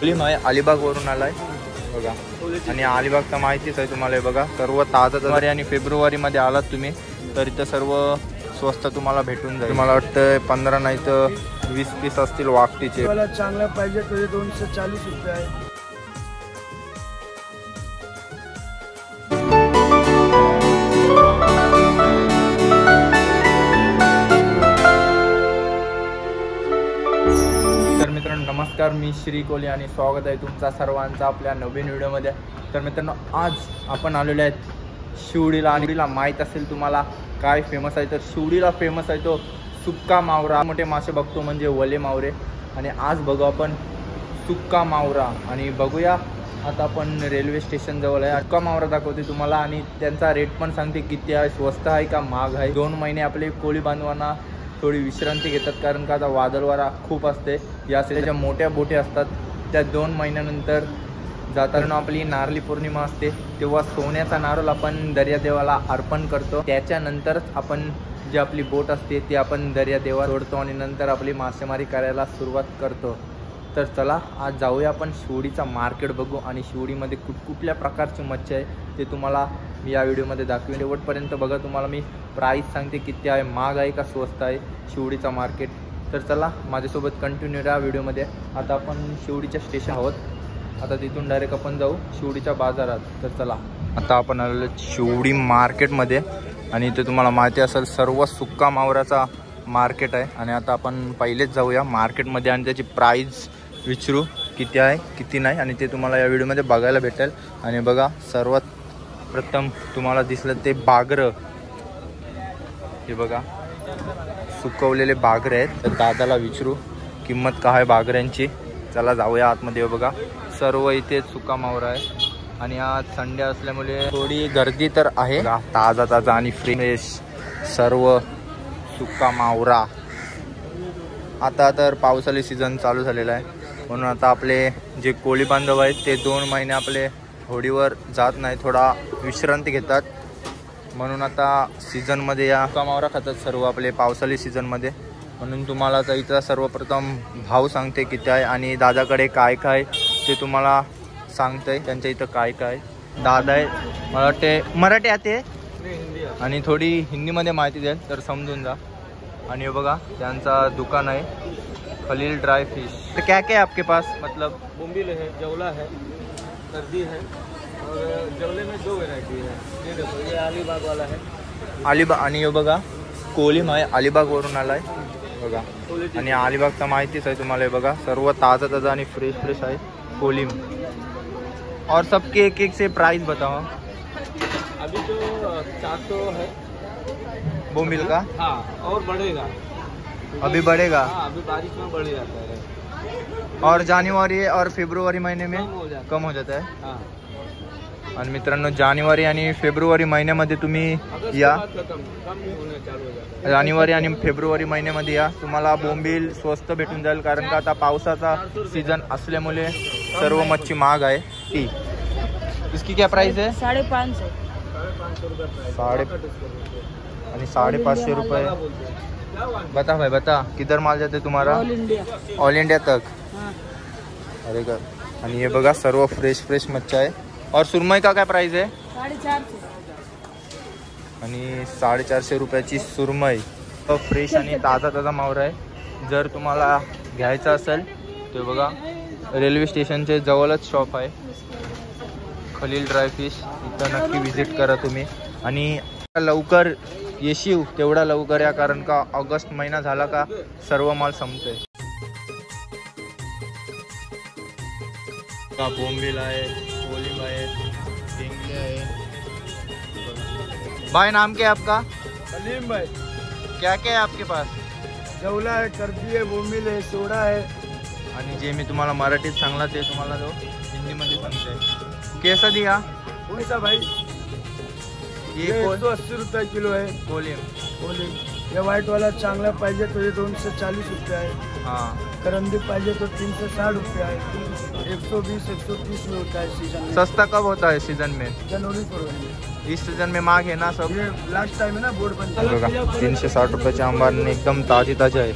Film आहे अलिबागवरून आलाय बघा. आणि अलिबागचा माहितीच आहे तुम्हाला. बघा सर्व ताजा जानेवारी आणि फेब्रुवारीमध्ये आलात तुम्ही तर इथं सर्व स्वस्त तुम्हाला भेटून जाईल. मला वाटतं 15 नाही तर 20 पीस असतील वाकटीचे. चांगला पाहिजे तो 240 रुपये आहे. नमस्कार, मी श्री कोहली आणि स्वागत आहे तुमचा सर्वांचा आपल्या नवीन व्हिडिओमध्ये. तर मित्रांनो, आज आपण आलेले आहेत शिवडीला. आणि शिवडीला माहीत असेल तुम्हाला काय फेमस आहे. तर शिवडीला फेमस आहे तो सुक्का मावरा. मोठे मासे बघतो म्हणजे वले मावरे. आणि आज बघू आपण सुक्का मावरा. आणि बघूया आता आपण रेल्वे स्टेशन जवळ आहे. सुक्का मावरा दाखवते तुम्हाला आणि त्यांचा रेट पण सांगते किती आहे, स्वस्त आहे का महाग आहे. 2 महिने आपले कोळी बांधवांना थोडी विश्रांती घेतात कारण का आता वादळवारा खूप असते. या ज्या मोठ्या बोटी असतात त्या 2 महिन्यानंतर जाताना आपली नारळी पौर्णिमा असते तेव्हा सोन्याचा नारळ आपण दर्यादेवाला अर्पण करतो. त्याच्यानंतरच आपण जी आपली बोट असते ती आपण दर्यादेवाला सोडतो आणि नंतर आपली मासेमारी करायला सुरुवात करतो. तर चला आज जाऊया आपण शिवडीचा मार्केट बघू आणि शिवडीमध्ये कुठल्या प्रकारची मच्छी आहे ते तुम्हाला मी या व्हिडिओमध्ये दाखवेन. शेवटपर्यंत बघा, तुम्हाला मी प्राईस सांगते किती आहे, महाग आहे का स्वस्त आहे शिवडीचा मार्केट. तर चला माझ्यासोबत कंटिन्यू राहा व्हिडिओमध्ये. आता आपण शिवडीच्या स्टेशन आहोत. आता तिथून डायरेक्ट आपण जाऊ शिवडीच्या बाजारात. तर चला आता आपण आलेलो शिवडी मार्केटमध्ये आणि इथे तुम्हाला माहिती असेल सर्व सुक्का मावराचा मार्केट आहे. आणि आता आपण पहिलेच जाऊया मार्केटमध्ये आणि त्याची प्राईस विचारू किती आहे किती नाही आणि ते तुम्हाला या व्हिडिओमध्ये बघायला भेटेल. आणि बघा सर्वात प्रथम तुम्हाला दिसलं ते बागरं. हे बघा सुकवलेले बागरे आहेत. तर दादाला विचारू किंमत काय आहे बागऱ्यांची. चला जाऊया आतमध्ये. बघा सर्व इथे सुका मावरा आहे आणि आज संडे असल्यामुळे थोडी गर्दी तर आहे. ताजा ताजा आणि फ्रेश सर्व सुका मावरा. आता तर पावसाळी सीझन चालू झालेला आहे म्हणून आता आपले जे कोळी बांधव आहेत ते 2 महिने आपले होडीवर जात नाही, थोडा विश्रांती घेतात. म्हणून आता सीझनमध्ये या सुका मावरा खातात सर्व आपले पावसाळी सीझनमध्ये. म्हणून तुम्हाला तर इथं सर्वप्रथम भाव सांगते किती आहे आणि दादाकडे काय काय ते तुम्हाला सांगते. त्यांच्या इथं काय काय दादा आहे. मला वाटते मराठी आते आणि थोडी हिंदीमध्ये माहिती द्याल तर समजून जा. आणि बघा त्यांचा दुकान आहे खलील ड्राई फिश. तो क्या क्या है आपके पास, मतलब बोम्बिल है, जवला है, सर्दी है और जवले में 2 वैरायटी है. ये देखो, ये अलीबाग वाला है. अलिबाग. आणि हे बघा कोलिम आहे अलिबागवरून आलाय बघा. आणि अलिबागचा माहितीच आहे तुम्हाला. हे बघा सर्व ताजा ताजा आणि फ्रेश फ्रेश आहे कोलिम. और सबके एक एक से प्राइस बताओ. अभी जो 400 है बोम्बिल का. हाँ, और बढ़ेगा अभी बढ़ेगा. हाँ, अभी बारिश में बढ़ जाता है. और जनवरी और फेब्रुवारी महीने में कम हो जाता है. हाँ. आणि मित्रांनो, जानेवारी आणि फेब्रुवारी महिन्यामध्ये तुम्ही या. जानेवारी आणि फेब्रुवारी महिन्यामध्ये या, तुम्हाला बोंबील स्वस्त भेटून जाईल कारण का आता पावसाचा सीझन असल्यामुळे सर्व मच्छी महाग आहे. ती इसकी क्या प्राइस है. 550. आणि 550 रुपये. बता भाई बता, किधर माल जाते तुम्हारा. ऑल इंडिया तक. अरे का. आणि हे बघा सर्व फ्रेश फ्रेश मच्छी आहे. और सुरमई का काय प्राइस आहे. 450. आणि 450 रुपयाची सुरमई. तो फ्रेश आणि ताजा ताजा मावरा आहे. जर तुम्हाला घ्यायचा असेल तर बघा रेल्वे स्टेशनच्या जवळच शॉप आहे खलील ड्राय फिश. इथं नक्की विजिट करा तुम्ही. आणि लवकर येशील तेवढा लवकर या कारण का ऑगस्ट महिना झाला का सर्व माल संपतोय. बोंबील आहे, कोलिम आहे, टिंगले आहे. भाई नाम क्या है आपका. सलीम भाई. क्या क्या है आपके पास. जवला है, कर्दी है, बोम्बिल है, सोडा है. आणि जे मी तुम्हाला मराठीत सांगला ते तुम्हाला जो हिंदीमध्ये सांगते. कैसा दिया. कौन सा भाई. ये 180 रुपये किलो है कोलिम. कोलिम. ये व्हाइट वाला चांगला पाहिजे तो 240 रुपये आहे. हाँ. करंदी पाहिजे तो 360 रुपये आहे. 120-130 में होता है सीजन. सस्ता कब होता है सीजन में. January February. इस सीजन में मांग है ना सब. ये लास्ट टाइम है ना बोर्ड बंद. बघा 360 रुपयाचे आंबा एकदम ताजी ताजे आहे.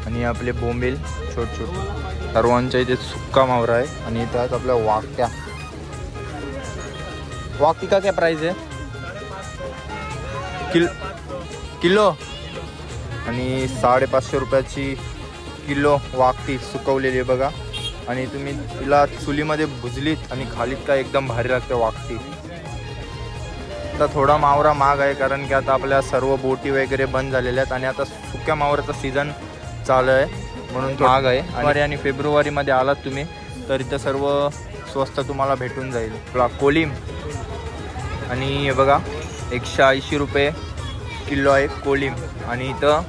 आणि आपले बोंबील छोट छोट सर्वांच्या इथे सुक्का मावरा आहे आणि इथं आहेत आपल्या वाकट्या. वाकटी का क्या प्राइस आहे? किलो आणि 550 रुपयाची किलो वाकटी सुकवलेली आहे बघा. आणि तुम्ही तिला चुलीमध्ये भुजलीत आणि खालीत का एकदम भारी लागते वाकटी. आता थोडा मावरा महाग आहे कारण की आता आपल्या सर्व बोटी वगैरे बंद झालेल्या आहेत आणि आता सुक्या मावराचा सीझन चालू आहे म्हणून महाग आहे. जानेवारी आणि फेब्रुवारीमध्ये आलात तुम्ही तर इथं सर्व स्वस्त तुम्हाला भेटून जाईल. आपला कोलिम आणि हे बघा 180 रुपये किलो आहे कोलिम. आणि इथं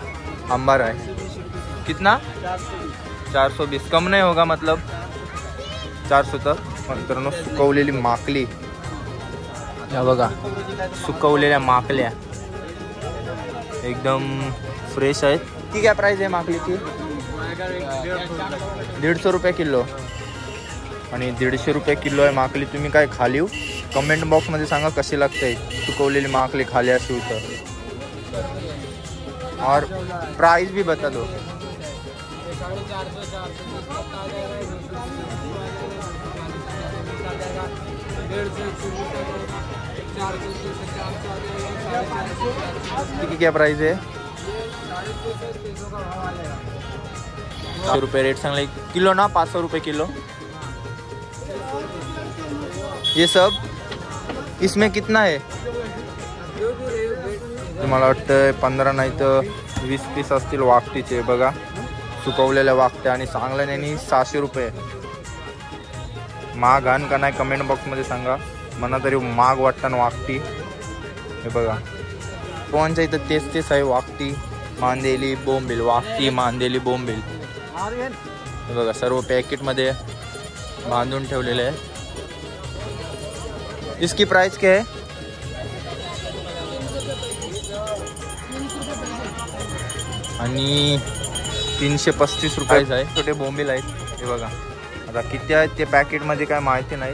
अंबार आहे कितना 420 कम नाही होगा मतलब 400 तक. मित्रांनो सुकवलेली माकली या बघा सुकवलेल्या माकल्या एकदम फ्रेश आहेत. ती काय प्राइस आहे माकलीची? 150 रुपये किलो आणि 150 रुपये किलो आहे माकली. तुम्ही काय खालीव कमेंट बॉक्समध्ये सांगा कशी लागते सुकवलेली माकली खाली अशी तर. और प्राइस भी बता दो. क्या प्राइस है? 100 रुपये रेट सांगले किलो ना 500 रुपये किलो. ये सब इसमें कितना है? तुम्हाला वाटतं 15 नाही तर 20 पीस असतील वाकटीचे बघा सुकवलेल्या वाकट्या. आणि चांगल्या त्यांनी 600 रुपये. महाग आण का नाही कमेंट बॉक्समध्ये सांगा. मला तरी महाग वाटतं वाकटी. हे बघा कोणच्या इथं तेच आहे वाकटी मांदेली बोंबील. वाकटी मांदेली बोंबील हे बघा सर्व पॅकेटमध्ये बांधून ठेवलेले आहे. इसकी प्राइस क्या है? आणि 335 रुपये आहे. छोटे बोंबील आहेत हे बघा. आता किती आहेत ते पॅकेटमध्ये काय माहिती नाही.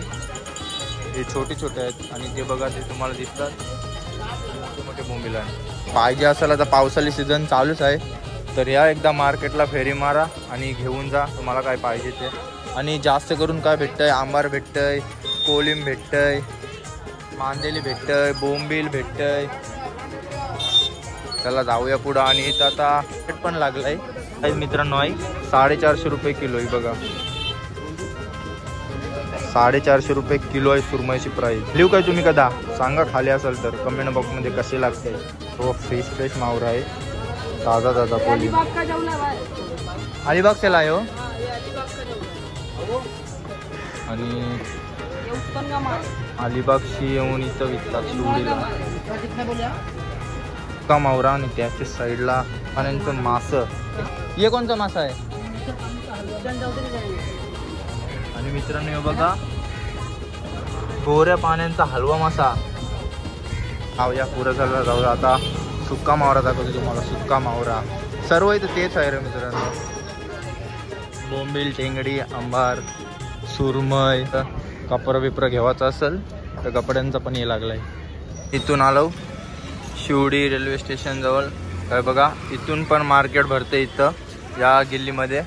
हे छोटे छोटे आहेत आणि ते बघा ते तुम्हाला दिसतात मोठे मोठे बोंबील आहे. पाहिजे असेल आता पावसाळी सीझन चालूच आहे तर या एकदा मार्केटला फेरी मारा आणि घेऊन जा तुम्हाला काय पाहिजे ते. आणि जास्त करून काय भेटतंय आंबार भेटतंय कोलिम भेटतंय मांदेली भेटतंय बोंबील भेटतंय. चला जाऊया पुढं. आणि इथं आता रेट पण लागलाय मित्रांनो आहे 450 रुपये किलो आहे बघा. 450 रुपये किलो आहे सुरमईची प्राईस. लिहू काय तुम्ही कदा सांगा खाली असेल तर कमेंट बॉक्समध्ये कसे लागते. तो फ्रेश मावरा आहे ताजा कोली. अलिबाग से लाए हो आणि अलिबागशी येऊन इथं विकतात शिवडीला का मावरा. आणि त्याच्या साईडला पाण्याचं मासं. हे कोणता मासा आहे? आणि मित्रांनो हे बघा गोऱ्या पाण्याचा हलवा मासा. या पुरं झालं जाऊ. आता सुक्का मावरा दाखवतो तुम्हाला. सुक्का मावरा सर्व इथं तेच आहे रे मित्रांनो. बोंबील टेंगडी अंबार सुरमई. कपडा बिपरा घेवायचा असेल तर कपड्यांचा पण हे लागलाय. इथून आलो शिवडी रेल्वे स्टेशन जवळ काय बघा इथून पण मार्केट भरते इथं या गिल्लीमध्ये.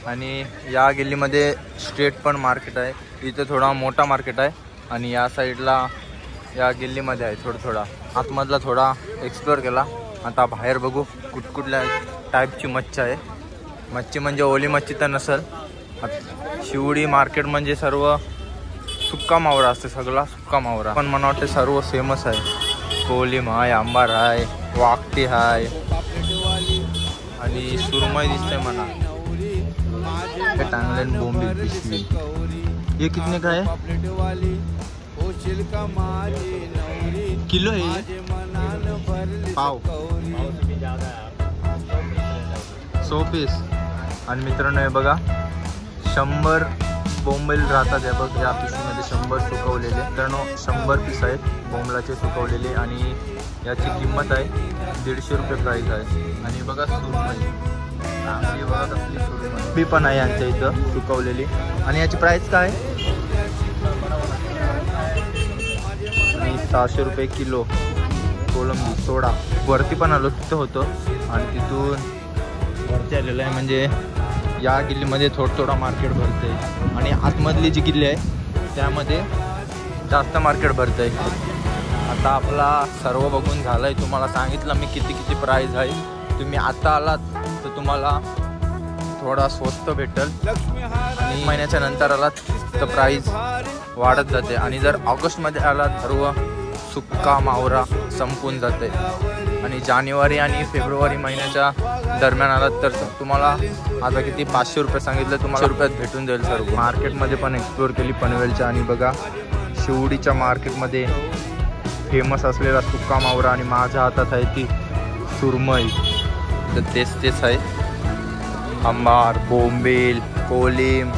आणि या गिल्लीमध्ये स्ट्रीट पण मार्केट आहे. इथं थोडा मोठा मार्केट आहे आणि या साईडला या गिल्लीमध्ये आहे थोडा आतमधला थोडा एक्सप्लोअर केला. आता बाहेर बघू कुठकुठल्या टाईपची मच्छी आहे. मच्छी म्हणजे ओली मच्छी तर नसेल. शिवडी मार्केट म्हणजे सर्व सुक्का मावरा असते सगळा सुक्का मावरा. पण मला वाटते सर्व फेमस आहे. कोलिम आहे अंबार आहे वाकटी आहे आणि सुरमई दिसते म्हणा. हे टांगलेन बोंबील पिशवी. ये कितने का है? किलो है पाव 100 पीस. आणि मित्रांनो हे बघा 100 बोंबील राहतात या बघ. या पिशवीमध्ये 100 सुकवलेले. मित्रांनो 100 पीस आहेत बोंबलाचे सुकवलेले आणि याची किंमत आहे 150 रुपये प्राईस आहे. आणि बघा सुरमई चांगली बघा कसली सुरमई पण आहे यांच्या इथं सुकवलेली. आणि याची प्राईस काय? 600 रुपये किलो. कोलंबी सोडा. वरती पण आलो तिथं होतं आणि तिथून वरती आलेलं आहे म्हणजे या गिल्लीमध्ये थोडा मार्केट भरतंय आणि आतमधली जी गिल्ली आहे त्यामध्ये जास्त मार्केट भरतंय. आता आपला सर्व बघून झालंय. तुम्हाला सांगितलं मी किती प्राईज आहे. तुम्ही आता आलात तर तुम्हाला थोडा स्वस्त भेटेल आणि महिन्याच्या नंतर आलात तर प्राईज वाढत जाते. आणि जर ऑगस्टमध्ये आलात सर्व सुक्का मावरा संपून जाते. आणि जानेवारी आणि फेब्रुवारी महिन्याच्या दरम्यान आलात तर तुम्हाला आता किती 500 रुपये सांगितलं, तुम्हाला रुपयात भेटून जाईल सर्व. मार्केटमध्ये पण एक्सप्लोर केली पनवेलच्या. आणि बघा शिवडीच्या मार्केटमध्ये फेमस असलेला सुक्का मावरा आणि माझ्या हातात आहे ती सुरमई. तर तेच आहे. अंबार, बोंबील, कोलिम,